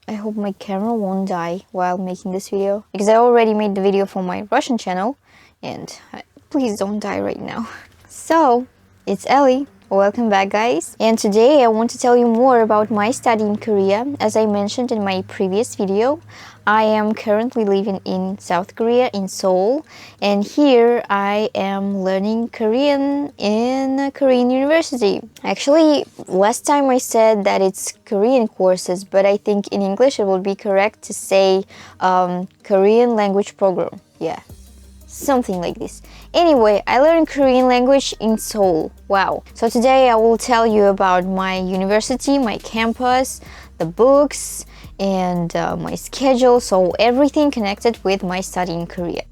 I hope my camera won't die while making this video, because I already made the video for my Russian channel, and please don't die right now. So, it's Ellie. Welcome back, guys. And today I want to tell you more about my study in Korea. As I mentioned in my previous video, I am currently living in South Korea, in Seoul, and here I am learning Korean in a Korean university. Actually, last time I said that it's Korean courses, but I think in English it would be correct to say Korean language program. Yeah. Something like this. Anyway, I learned Korean language in Seoul. Wow. So today I will tell you about my university, my campus, the books, and my schedule. So everything connected with my study in Korea.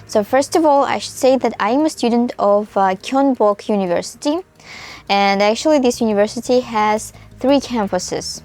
So first of all, I should say that I am a student of Kyungbok University. And actually this university has 3 campuses.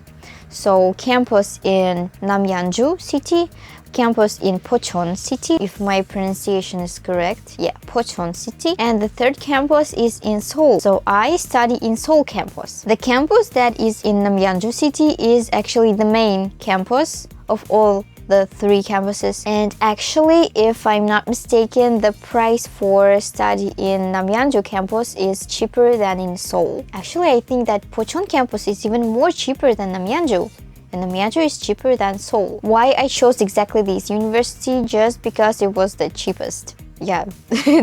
So campus in Namyeonju City, campus in Pocheon City, if my pronunciation is correct. Yeah, Pocheon City. And the 3rd campus is in Seoul. So I study in Seoul campus. The campus that is in Namyeonju City is actually the main campus of all the 3 campuses. And actually, if I'm not mistaken, the price for study in Namyeonju campus is cheaper than in Seoul. Actually, I think that Pocheon campus is even more cheaper than Namyeonju. And Namyeonju is cheaper than Seoul. Why I chose exactly this university? Just because it was the cheapest. Yeah,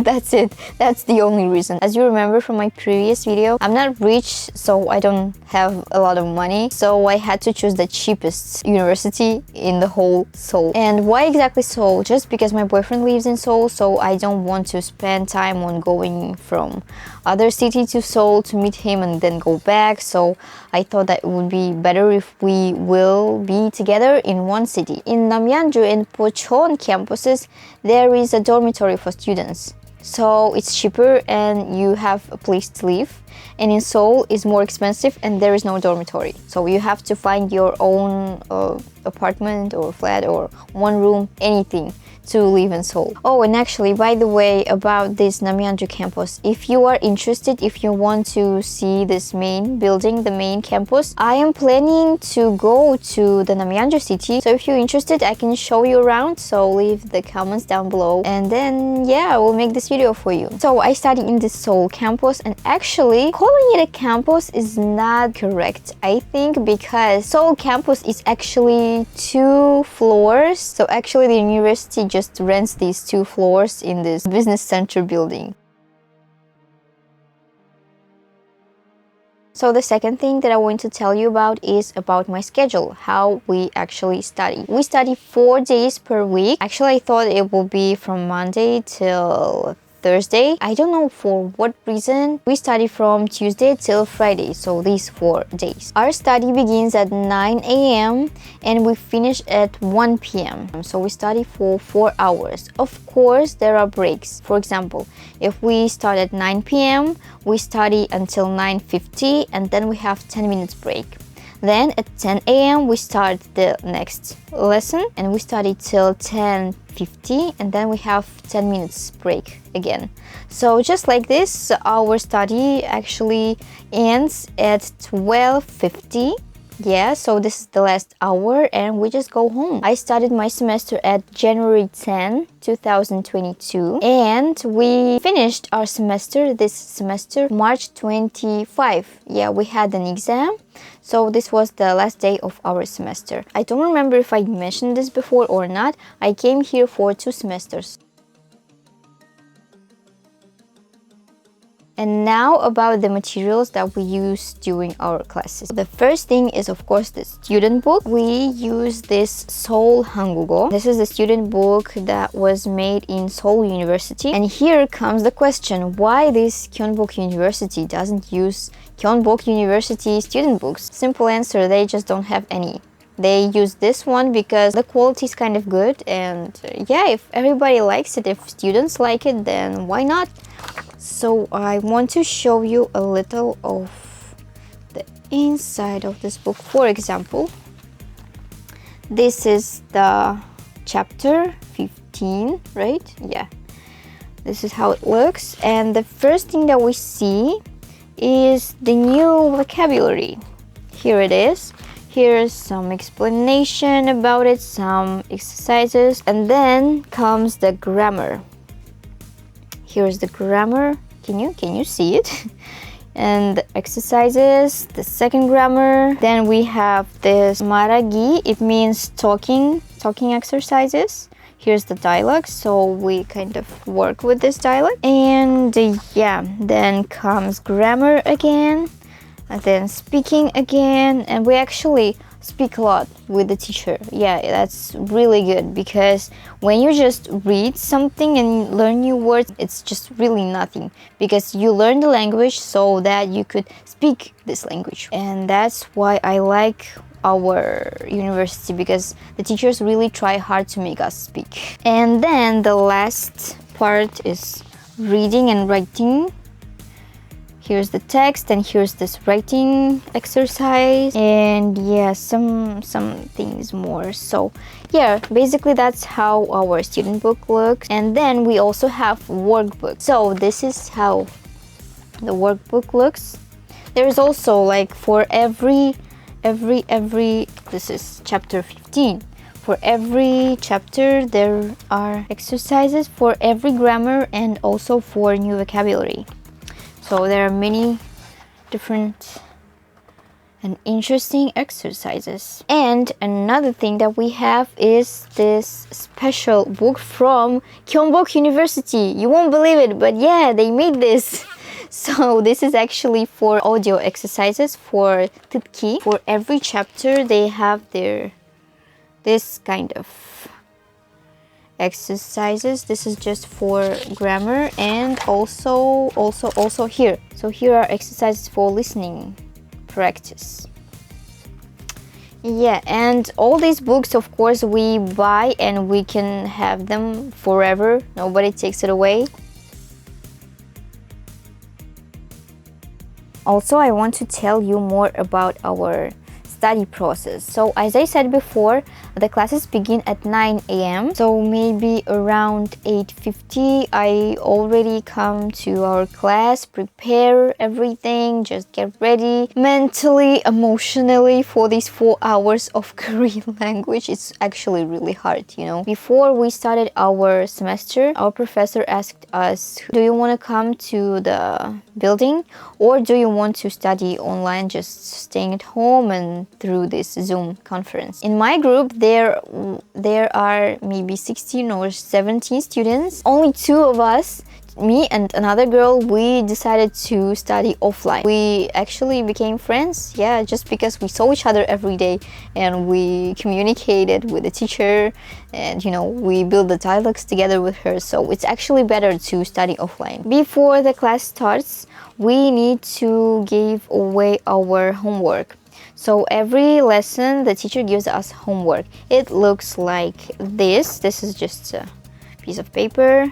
that's it. That's the only reason. As you remember from my previous video, I'm not rich, so I don't have a lot of money. So I had to choose the cheapest university in the whole Seoul. And why exactly Seoul? Just because my boyfriend lives in Seoul, so I don't want to spend time on going from other city to Seoul to meet him and then go back. So I thought that it would be better if we will be together in one city. In Namyeonju and Pocheon campuses, there is a dormitory for students. So it's cheaper and you have a place to live. And in Seoul, it's more expensive and there is no dormitory. So you have to find your own apartment or flat or one room, anything, to live in Seoul. Oh, and actually, by the way, about this Namyeonju campus, if you are interested, if you want to see this main building, the main campus, I am planning to go to the Namyeonju city. So if you're interested, I can show you around. So leave the comments down below. And then, yeah, I will make this video for you. So I study in this Seoul campus, and actually, calling it a campus is not correct, I think, because Seoul campus is actually 2 floors. So actually, the university just rents these 2 floors in this business center building. So the second thing that I want to tell you about is about my schedule, how we actually study. We study 4 days per week. Actually, I thought it will be from Monday till Thursday. I don't know for what reason. We study from Tuesday till Friday, so these 4 days. Our study begins at 9 a.m. and we finish at 1 p.m. So we study for 4 hours. Of course, there are breaks. For example, if we start at 9 p.m., we study until 9:50 and then we have 10 minutes break. Then at 10 a.m. we start the next lesson and we study till 10:50 and then we have 10 minutes break again. So just like this, our study actually ends at 12:50. Yeah, so this is the last hour and we just go home. I started my semester at January 10, 2022 and we finished our semester this semester March 25. Yeah, we had an exam. So this was the last day of our semester. I don't remember if I mentioned this before or not. I came here for 2 semesters. And now about the materials that we use during our classes. The first thing is, of course, the student book. We use this Seoul Hangugo. This is the student book that was made in Seoul University. And here comes the question, why this Kyungbok University doesn't use Kyungbok University student books? Simple answer, they just don't have any. They use this one because the quality is kind of good, and yeah, if everybody likes it, if students like it, then why not? So I want to show you a little of the inside of this book. For example, this is the chapter 15, right? Yeah, this is how it looks. And the first thing that we see is the new vocabulary. Here it is. Here's some explanation about it, some exercises, and then comes the grammar. Here's the grammar. Can you see it? And the exercises, the second grammar. Then we have this maragi. It means talking exercises. Here's the dialogue, so we kind of work with this dialogue. And yeah, then comes grammar again, and then speaking again. And we actually speak a lot with the teacher. Yeah, that's really good, because when you just read something and learn new words, it's just really nothing, because you learn the language so that you could speak this language. And that's why I like our university, because the teachers really try hard to make us speak. And then the last part is reading and writing. Here's the text, and here's this writing exercise, and yeah, some things more. So yeah, basically that's how our student book looks. And then we also have workbook. So this is how the workbook looks. There's also like for every this is chapter 15. For every chapter there are exercises for every grammar and also for new vocabulary. So there are many different and interesting exercises. And another thing that we have is this special book from Kyungbok University. You won't believe it, but yeah, they made this. So this is actually for audio exercises for 듣기. For every chapter they have this kind of exercises. This is just for grammar, and also here. So here are exercises for listening practice. Yeah, and all these books, of course, we buy and we can have them forever. Nobody takes it away. Also, I want to tell you more about our study process. So as I said before, the classes begin at 9 a.m. So maybe around 8:50 I already come to our class, prepare everything, just get ready mentally, emotionally for these 4 hours of Korean language. It's actually really hard, you know. Before we started our semester, our professor asked us, do you want to come to the building, or do you want to study online, just staying at home and through this Zoom conference? In my group, there are maybe 16 or 17 students. Only 2 of us, me and another girl, we decided to study offline. We actually became friends, yeah, just because we saw each other every day and we communicated with the teacher, and you know, we built the dialogues together with her. So it's actually better to study offline. Before the class starts, we need to give away our homework. So every lesson the teacher gives us homework. It looks like this. This is just a piece of paper.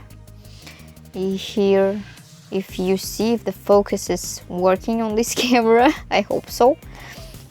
Here, if you see if the focus is working on this camera, I hope so.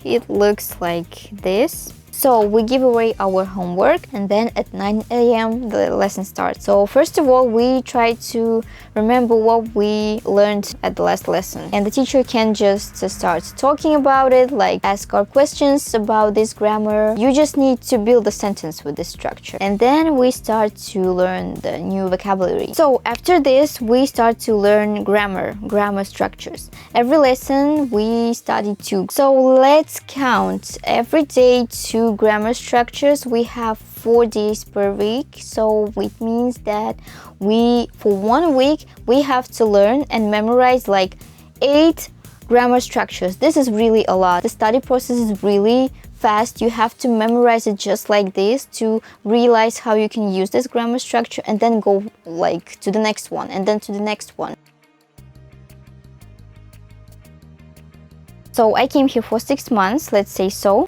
It looks like this. So we give away our homework, and then at 9 a.m. the lesson starts. So first of all, we try to remember what we learned at the last lesson. And the teacher can just start talking about it, like ask our questions about this grammar. You just need to build a sentence with this structure. And then we start to learn the new vocabulary. So after this, we start to learn grammar structures. Every lesson we study 2. So let's count every day 2 grammar structures. We have 4 days per week, so it means that for 1 week we have to learn and memorize like 8 grammar structures. This is really a lot. The study process is really fast. You have to memorize it just like this to realize how you can use this grammar structure, and then go like to the next one, and then to the next one. So I came here for 6 months, let's say so.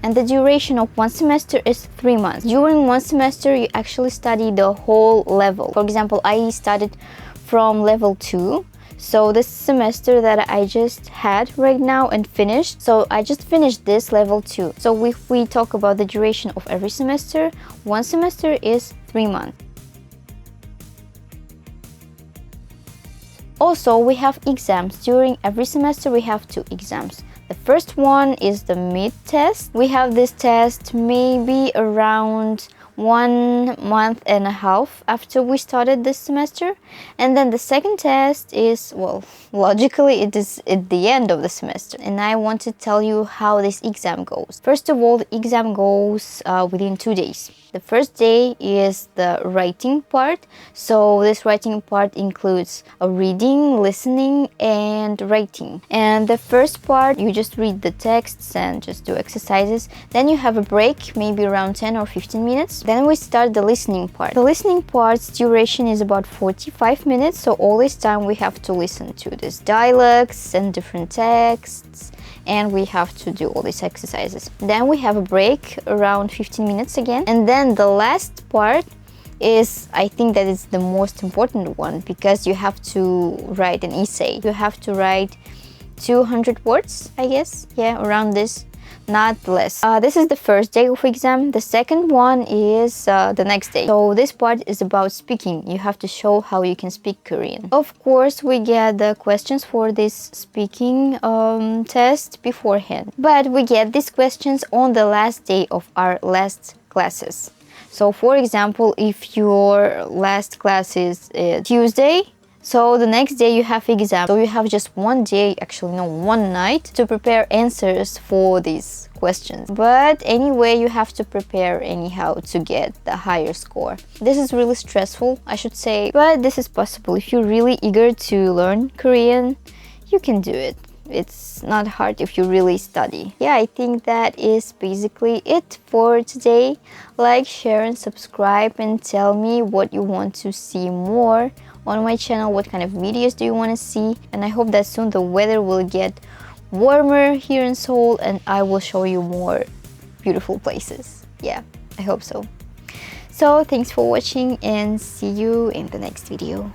And the duration of 1 semester is 3 months. During 1 semester, you actually study the whole level. For example, I started from level 2. So this semester that I just had right now and finished, so I just finished this level 2. So if we talk about the duration of every semester, 1 semester is 3 months. Also, we have exams. During every semester, we have 2 exams. The first one is the mid test. We have this test maybe around 1.5 months after we started this semester. And then the second test is, well, logically it is at the end of the semester. And I want to tell you how this exam goes. First of all, the exam goes within 2 days. The first day is the writing part. So this writing part includes a reading, listening, and writing. And the first part, you just read the texts and just do exercises. Then you have a break, maybe around 10 or 15 minutes. Then we start the listening part. The listening part's duration is about 45 minutes. So all this time we have to listen to these dialogues and different texts. And we have to do all these exercises. Then we have a break around 15 minutes again. And then the last part is, I think that is the most important one, because you have to write an essay. You have to write 200 words, I guess. Yeah, around this, not less. This is the first day of exam. The second one is the next day. So this part is about speaking. You have to show how you can speak Korean. Of course, we get the questions for this speaking test beforehand. But we get these questions on the last day of our last classes. So for example, if your last class is Tuesday, so the next day you have exam. So you have just one day, actually no, one night to prepare answers for these questions. But anyway, you have to prepare anyhow to get the higher score. This is really stressful, I should say, but this is possible. If you're really eager to learn Korean, you can do it. It's not hard if you really study. Yeah, I think that is basically it for today. Like, share, and subscribe, and tell me what you want to see more on my channel. What kind of videos do you want to see? And I hope that soon the weather will get warmer here in Seoul and I will show you more beautiful places. Yeah, I hope so. So thanks for watching and see you in the next video.